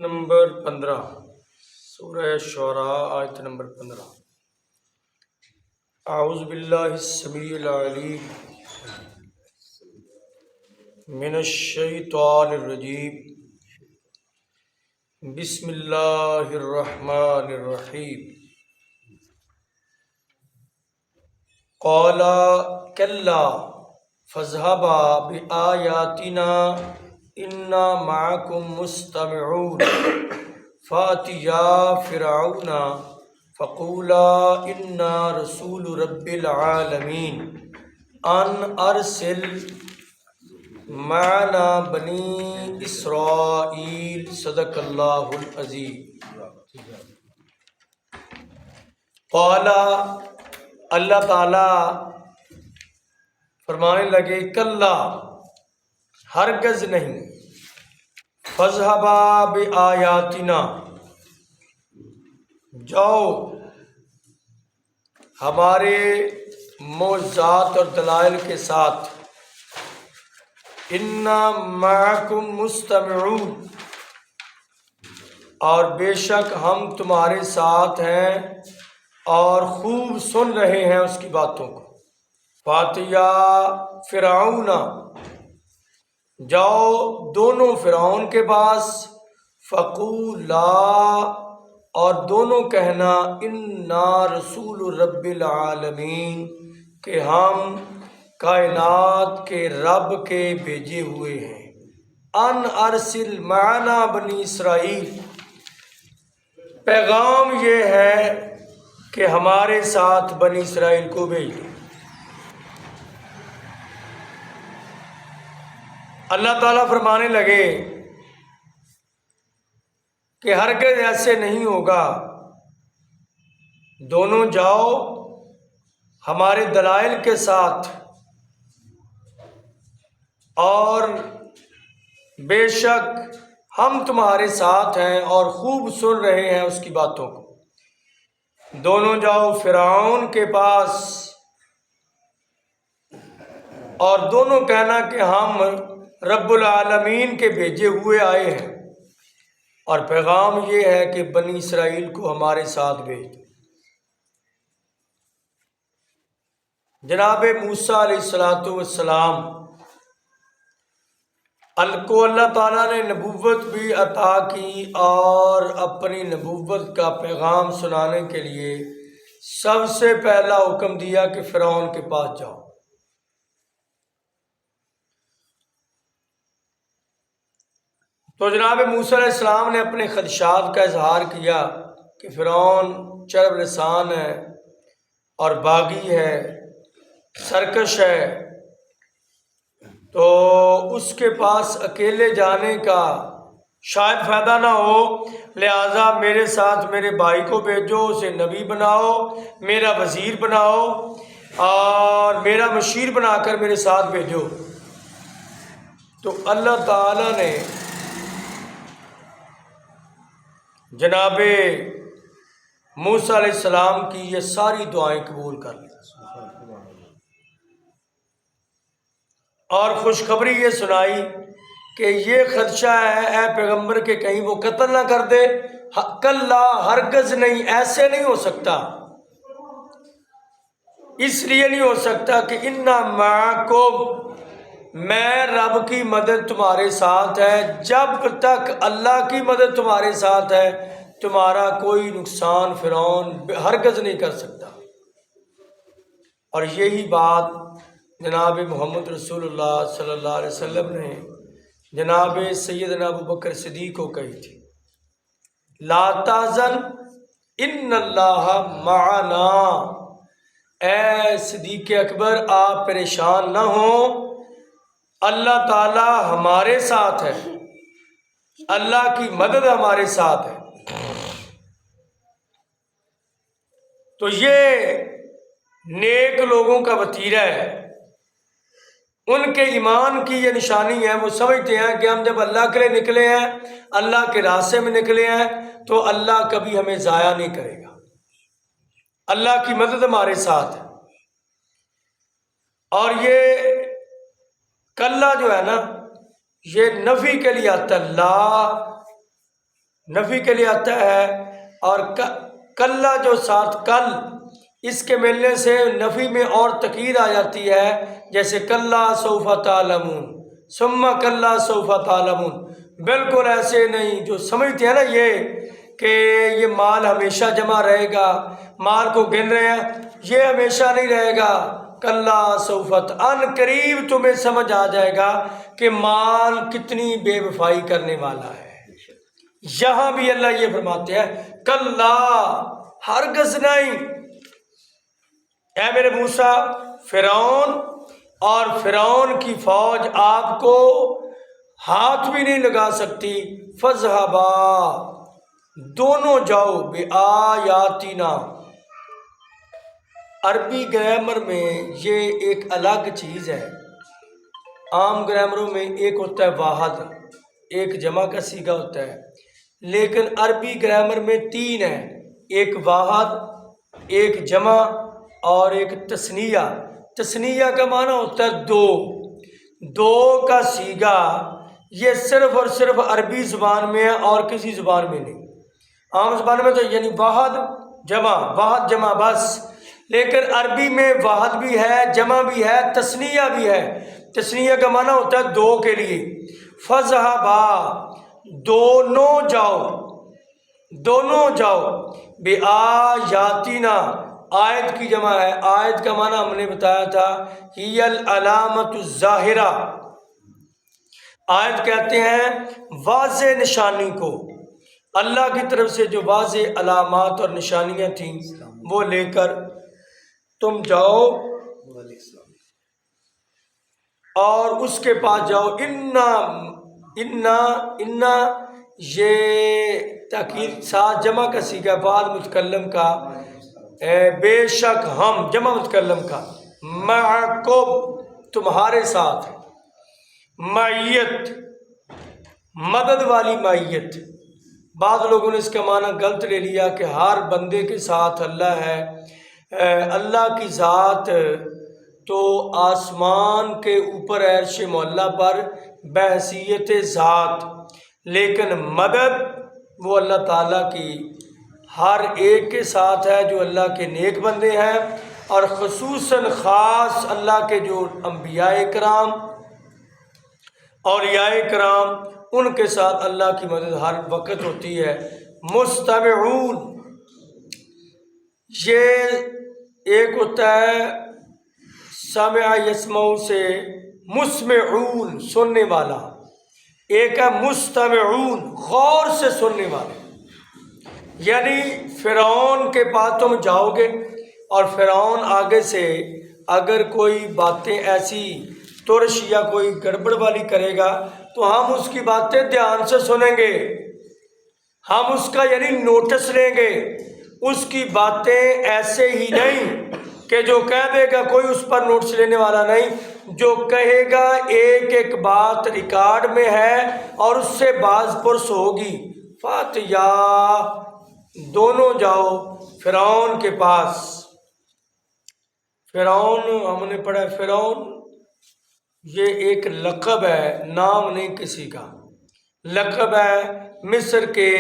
Number 15 سورہ شعراء آیت نمبر 15۔ اعوذ باللہ السمیع العلیم من الشیطان الرجیم، بسم اللہ الرحمن الرحیم۔ قالا کلا فاذهبا بآیاتنا انا معکم مستمعون فاتیا فرعون فقولا انا رسول رب العالمین ان ارسل معنا بنی اسرائیل۔ صدق اللہ العظیم۔ قالا، اللہ تعالی فرمانے لگے، کلا ہرگز نہیں، فاذهبا بآیاتنا جاؤ ہمارے معجزات اور دلائل کے ساتھ، انا معکم مستمعون، اور بے شک ہم تمہارے ساتھ ہیں اور خوب سن رہے ہیں اس کی باتوں کو۔ فاتیا فرعون، جاؤ دونوں فرعون کے پاس، فقولا، اور دونوں کہنا، انا رسول رب العالمین، کہ ہم کائنات کے رب کے بھیجے ہوئے ہیں۔ ان ارسل معنا بنی اسرائیل، پیغام یہ ہے کہ ہمارے ساتھ بنی اسرائیل کو بھیج دو۔ اللہ تعالیٰ فرمانے لگے کہ ہرگز ایسے نہیں ہوگا، دونوں جاؤ ہمارے دلائل کے ساتھ، اور بے شک ہم تمہارے ساتھ ہیں اور خوب سن رہے ہیں اس کی باتوں کو۔ دونوں جاؤ فرعون کے پاس اور دونوں کہنا کہ ہم رب العالمین کے بھیجے ہوئے آئے ہیں، اور پیغام یہ ہے کہ بنی اسرائیل کو ہمارے ساتھ بھیج دو۔ جناب موسیٰ علیہ السلام کو اللہ تعالیٰ نے نبوت بھی عطا کی، اور اپنی نبوت کا پیغام سنانے کے لیے سب سے پہلا حکم دیا کہ فرعون کے پاس جاؤ۔ تو جناب موسیٰ علیہ السلام نے اپنے خدشات کا اظہار کیا کہ فرعون چرب لسان ہے اور باغی ہے، سرکش ہے، تو اس کے پاس اکیلے جانے کا شاید فائدہ نہ ہو، لہٰذا میرے ساتھ میرے بھائی کو بھیجو، اسے نبی بناؤ، میرا وزیر بناؤ، اور میرا مشیر بنا کر میرے ساتھ بھیجو۔ تو اللہ تعالیٰ نے جناب موسیٰ علیہ السلام کی یہ ساری دعائیں قبول کر لی، اور خوشخبری یہ سنائی کہ یہ خدشہ ہے اے پیغمبر کہ کہیں وہ قتل نہ کر دے۔ کلا، ہرگز نہیں، ایسے نہیں ہو سکتا، اس لیے نہیں ہو سکتا کہ انا معکم، میں رب کی مدد تمہارے ساتھ ہے۔ جب تک اللہ کی مدد تمہارے ساتھ ہے، تمہارا کوئی نقصان فرعون ہرگز نہیں کر سکتا۔ اور یہی بات جناب محمد رسول اللہ صلی اللہ علیہ وسلم نے جناب سیدنا ابوبکر صدیق کو کہی تھی، لا تحزن ان اللہ معنا، اے صدیق اکبر آپ پریشان نہ ہوں، اللہ تعالی ہمارے ساتھ ہے، اللہ کی مدد ہمارے ساتھ ہے۔ تو یہ نیک لوگوں کا وتیرہ ہے، ان کے ایمان کی یہ نشانی ہے، وہ سمجھتے ہیں کہ ہم جب اللہ کے لیے نکلے ہیں، اللہ کے راستے میں نکلے ہیں، تو اللہ کبھی ہمیں ضائع نہیں کرے گا، اللہ کی مدد ہمارے ساتھ ہے۔ اور یہ کلا جو ہے نا، یہ نفی کے لیے آتا ہے، لا نفی کے لیے آتا ہے، اور کلا جو ساتھ کل، اس کے ملنے سے نفی میں اور تاکید آ جاتی ہے، جیسے کلا سوف تعلمون، ثم کلا سوف تعلمون۔ بالکل ایسے نہیں جو سمجھتے ہیں نا کہ یہ مال ہمیشہ جمع رہے گا، مال کو گن رہے ہیں، یہ ہمیشہ نہیں رہے گا۔ کلا سوف، ان قریب تمہیں سمجھ آ جائے گا کہ مال کتنی بے وفائی کرنے والا ہے۔ یہاں بھی اللہ یہ فرماتے ہیں کلا، ہرگز نہیں، اے میرے موسیٰ، فرعون اور فرعون کی فوج آپ کو ہاتھ بھی نہیں لگا سکتی۔ فَاذْهَبَا، دونوں جاؤ، بِآیاتِنَا۔ عربی گرامر میں یہ ایک الگ چیز ہے۔ عام گرامروں میں ایک ہوتا ہے واحد، ایک جمع کا صیغہ ہوتا ہے، لیکن عربی گرامر میں تین ہے، ایک واحد، ایک جمع اور ایک تثنیہ۔ تثنیہ کا معنی ہوتا ہے دو، دو کا صیغہ یہ صرف اور صرف عربی زبان میں ہے اور کسی زبان میں نہیں۔ عام زبان میں تو یعنی واحد جمع، واحد جمع بس، لیکن عربی میں واحد بھی ہے، جمع بھی ہے، تثنیہ بھی ہے۔ تثنیہ کا معنی ہوتا ہے دو کے لیے۔ فَاذْهَبَا، دونوں جاؤ، دونوں جاؤ، بِآیاتِنَا، آیت کی جمع ہے۔ آیت کا معنی ہم نے بتایا تھا ہی العلامت الظاہرہ، آیت کہتے ہیں واضح نشانی کو، اللہ کی طرف سے جو واضح علامات اور نشانیاں تھیں وہ لے کر تم جاؤ اور اس کے پاس جاؤ۔ انا یہ تاکید ساتھ جمع کا صیغہ بعد متکلم کا، بے شک ہم، جمع متکلم کا، معکم، تمہارے ساتھ، معیت، مدد والی معیت۔ بعض لوگوں نے اس کا معنی غلط لے لیا کہ ہر بندے کے ساتھ اللہ ہے۔ اللہ کی ذات تو آسمان کے اوپر عرش معلیٰ پر بحیثیت ذات، لیکن مدد وہ اللہ تعالیٰ کی ہر ایک کے ساتھ ہے جو اللہ کے نیک بندے ہیں، اور خصوصاً خاص اللہ کے جو انبیاء کرام، اولیاء کرام، ان کے ساتھ اللہ کی مدد ہر وقت ہوتی ہے۔ مستمعون، یہ ایک ہوتا ہے سامع یسمع سے مسمعون، سننے والا، ایک ہے مستمعون، غور سے سننے والے۔ یعنی فرعون کے پاس تم جاؤ گے اور فرعون آگے سے اگر کوئی باتیں ایسی ترش یا کوئی گڑبڑ والی کرے گا تو ہم اس کی باتیں دھیان سے سنیں گے، ہم اس کا یعنی نوٹس لیں گے۔ اس کی باتیں ایسے ہی نہیں کہ جو کہہ دے گا کوئی اس پر نوٹس لینے والا نہیں، جو کہے گا ایک ایک بات ریکارڈ میں ہے اور اس سے باز پرس ہوگی۔ فاتیا، دونوں جاؤ فرعون کے پاس۔ فرعون ہم نے پڑھا، فرعون یہ ایک لقب ہے، نام نہیں کسی کا، لقب ہے مصر کے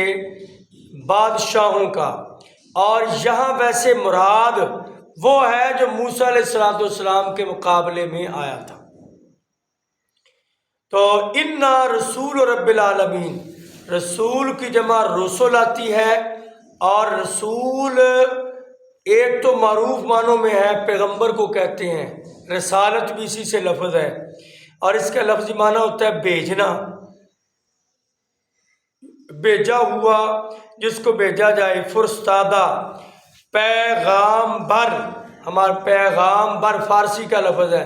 بادشاہوں کا، اور یہاں ویسے مراد وہ ہے جو موسیٰ علیہ السلام کے مقابلے میں آیا تھا۔ تو انا رسول رب العالمین، رسول کی جمع رسول آتی ہے، اور رسول ایک تو معروف معنوں میں ہے، پیغمبر کو کہتے ہیں، رسالت بھی اسی سے لفظ ہے، اور اس کا لفظی معنی ہوتا ہے بھیجنا، بھیجا ہوا، جس کو بھیجا جائے، فرستادہ، پیغام بر، ہمارا پیغام بر فارسی کا لفظ ہے،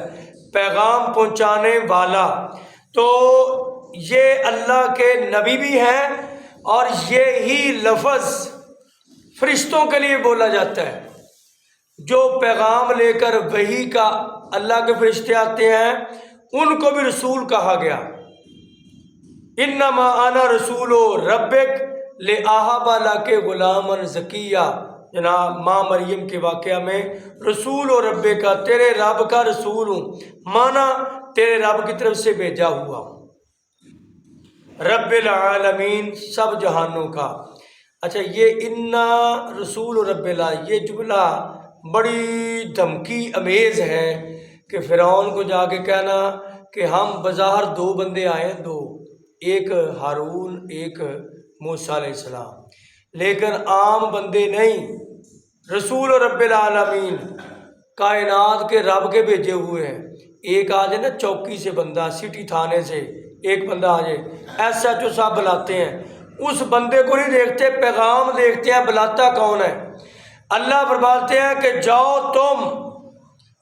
پیغام پہنچانے والا۔ تو یہ اللہ کے نبی بھی ہیں، اور یہی لفظ فرشتوں کے لیے بولا جاتا ہے، جو پیغام لے کر وحی کا اللہ کے فرشتے آتے ہیں ان کو بھی رسول کہا گیا۔ انما انا رسول ربک لأہب لک غلاما زکیہ، جناب ماں مریم کے واقعہ میں رسول و رب کا، تیرے رب کا رسول ہوں، مانا تیرے رب کی طرف سے بھیجا ہوا ہوں۔ رب العالمین سب جہانوں کا۔ اچھا یہ انا رسول رب العالمین، یہ جملہ بڑی دھمکی امیز ہے کہ فرعون کو جا کے کہنا کہ ہم بظاہر دو بندے آئے ہیں، دو، ایک ہارون ایک موسیٰ علیہ السلام، لیکن عام بندے نہیں، رسول رب العالمین کائنات کے رب کے بھیجے ہوئے ہیں۔ ایک آ جائے نا چوکی سے بندہ، سٹی تھانے سے ایک بندہ آ جائے، ایس ایچ او صاحب بلاتے ہیں، اس بندے کو نہیں دیکھتے، پیغام دیکھتے ہیں بلاتا کون ہے۔ اللہ فرماتے ہیں کہ جاؤ تم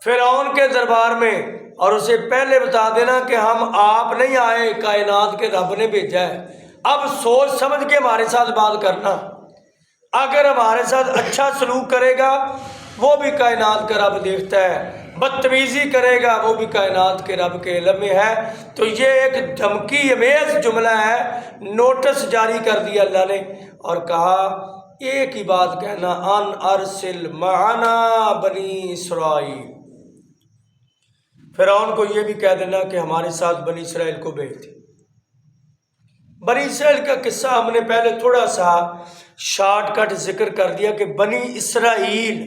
فرعون کے دربار میں اور اسے پہلے بتا دینا کہ ہم آپ نہیں آئے، کائنات کے رب نے بھیجا ہے۔ اب سوچ سمجھ کے ہمارے ساتھ بات کرنا، اگر ہمارے ساتھ اچھا سلوک کرے گا وہ بھی کائنات کا رب دیکھتا ہے، بدتمیزی کرے گا وہ بھی کائنات کے رب کے علم میں ہے۔ تو یہ ایک دھمکی امیز جملہ ہے، نوٹس جاری کر دیا اللہ نے اور کہا ایک ہی بات کہنا، ان ارسل معنا بنی اسرائیل۔ فرعون کو یہ بھی کہہ دینا کہ ہمارے ساتھ بنی اسرائیل کو بھیج دے۔ بنی اسرائیل کا قصہ ہم نے پہلے تھوڑا سا شارٹ کٹ ذکر کر دیا کہ بنی اسرائیل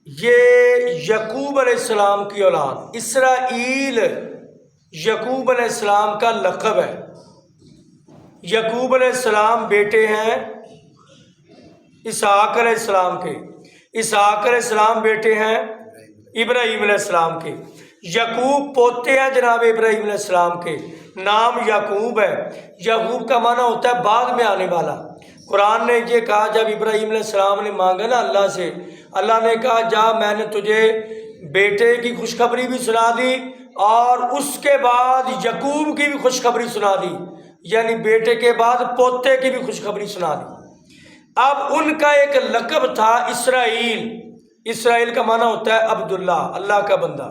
یہ یعقوب علیہ السلام کی اولاد، اسرائیل یعقوب علیہ السلام کا لقب ہے۔ یعقوب علیہ السلام بیٹے ہیں اسحاق علیہ السلام کے، اسحاق علیہ السلام بیٹے ہیں ابراہیم علیہ السلام کے، یعقوب پوتے ہیں جناب ابراہیم علیہ السلام کے، نام یعقوب ہے۔ یعقوب کا معنی ہوتا ہے بعد میں آنے والا۔ قرآن نے یہ کہا جب ابراہیم علیہ السلام نے مانگا نا اللہ سے، اللہ نے کہا جا میں نے تجھے بیٹے کی خوشخبری بھی سنا دی اور اس کے بعد یعقوب کی بھی خوشخبری سنا دی، یعنی بیٹے کے بعد پوتے کی بھی خوشخبری سنا دی۔ اب ان کا ایک لقب تھا اسرائیل، اسرائیل کا معنی ہوتا ہے عبداللہ، اللہ کا بندہ۔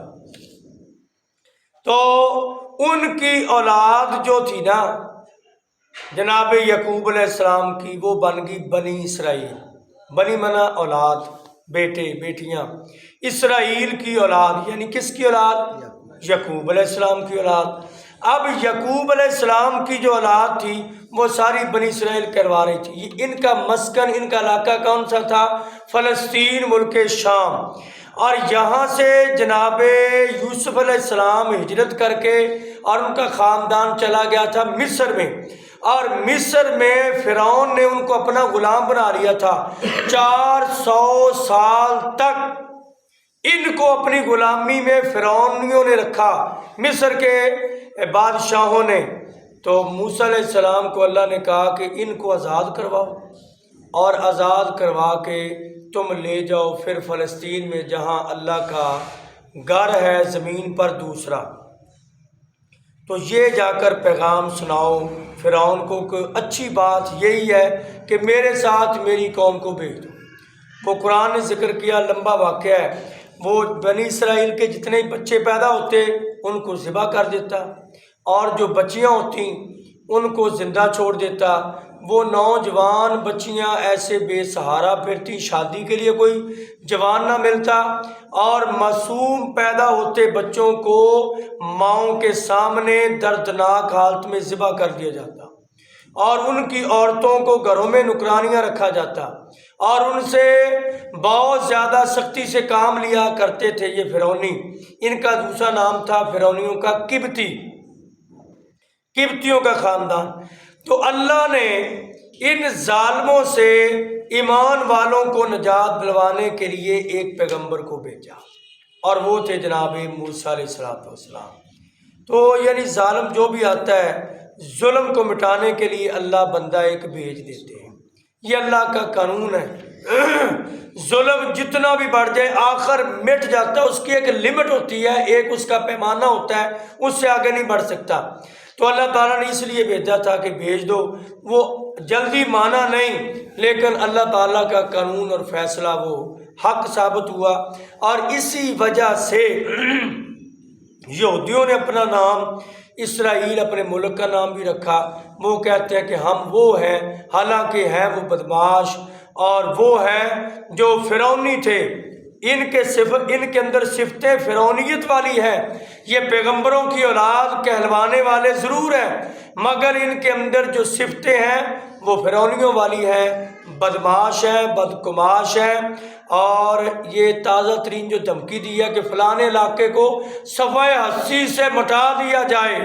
تو ان کی اولاد جو تھی نا جناب یعقوب علیہ السلام کی، وہ بن گئی بنی اسرائیل۔ بنی منع اولاد، بیٹے بیٹیاں، اسرائیل کی اولاد یعنی کس کی اولاد؟ یعقوب علیہ السلام کی اولاد۔ اب یعقوب علیہ السلام کی جو اولاد تھی وہ ساری بنی اسرائیل کروا رہی تھی۔ ان کا مسکن، ان کا علاقہ کون سا تھا؟ فلسطین، ملک شام۔ اور یہاں سے جناب یوسف علیہ السلام ہجرت کر کے اور ان کا خاندان چلا گیا تھا مصر میں، اور مصر میں فرعون نے ان کو اپنا غلام بنا لیا تھا۔ 400 سال تک ان کو اپنی غلامی میں فرعونیوں نے رکھا، مصر کے بادشاہوں نے۔ تو موسیٰ علیہ السلام کو اللہ نے کہا کہ ان کو آزاد کرواؤ، اور آزاد کروا کے تم لے جاؤ پھر فلسطین میں جہاں اللہ کا گھر ہے زمین پر دوسرا۔ تو یہ جا کر پیغام سناؤ فرعون کو کہ اچھی بات یہی ہے کہ میرے ساتھ میری قوم کو بھیج دو۔ وہ قرآن نے ذکر کیا، لمبا واقعہ ہے، وہ بنی اسرائیل کے جتنے بچے پیدا ہوتے ان کو ذبح کر دیتا، اور جو بچیاں ہوتی ان کو زندہ چھوڑ دیتا۔ وہ نوجوان بچیاں ایسے بے سہارا پھرتی، شادی کے لیے کوئی جوان نہ ملتا، اور معصوم پیدا ہوتے بچوں کو ماؤں کے سامنے دردناک حالت میں ذبح کر دیا جاتا، اور ان کی عورتوں کو گھروں میں نکرانیاں رکھا جاتا، اور ان سے بہت زیادہ سختی سے کام لیا کرتے تھے یہ فرعونی۔ ان کا دوسرا نام تھا فرعونیوں کا قبطی، قبطیوں کا خاندان۔ تو اللہ نے ان ظالموں سے ایمان والوں کو نجات دلوانے کے لیے ایک پیغمبر کو بھیجا، اور وہ تھے جناب موسیٰ علیہ السلام۔ تو یعنی ظالم جو بھی آتا ہے ظلم کو مٹانے کے لیے اللہ بندہ ایک بھیج دیتے ہیں، یہ اللہ کا قانون ہے۔ ظلم جتنا بھی بڑھ جائے آخر مٹ جاتا ہے، اس کی ایک لمٹ ہوتی ہے، ایک اس کا پیمانہ ہوتا ہے، اس سے آگے نہیں بڑھ سکتا۔ تو اللہ تعالیٰ نے اس لیے بھیجا تھا کہ بھیج دو، وہ جلدی مانا نہیں، لیکن اللہ تعالیٰ کا قانون اور فیصلہ وہ حق ثابت ہوا، اور اسی وجہ سے یہودیوں نے اپنا نام اسرائیل اپنے ملک کا نام بھی رکھا۔ وہ کہتے ہیں کہ ہم وہ ہیں، حالانکہ ہیں وہ بدماش، اور وہ ہیں جو فرعونی تھے۔ ان کے اندر صفتیں فرعونیت والی ہیں. یہ پیغمبروں کی اولاد کہلوانے والے ضرور ہیں، مگر ان کے اندر جو صفتیں ہیں وہ فرعونیوں والی ہیں، بدمعاش ہیں، بدکماش ہیں. اور یہ تازہ ترین جو دھمکی دی ہے کہ فلاں علاقے کو صفحہ ہستی سے مٹا دیا جائے،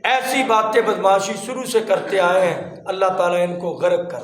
ایسی باتیں بدمعاشی شروع سے کرتے آئے ہیں. اللہ تعالیٰ ان کو غرق کر.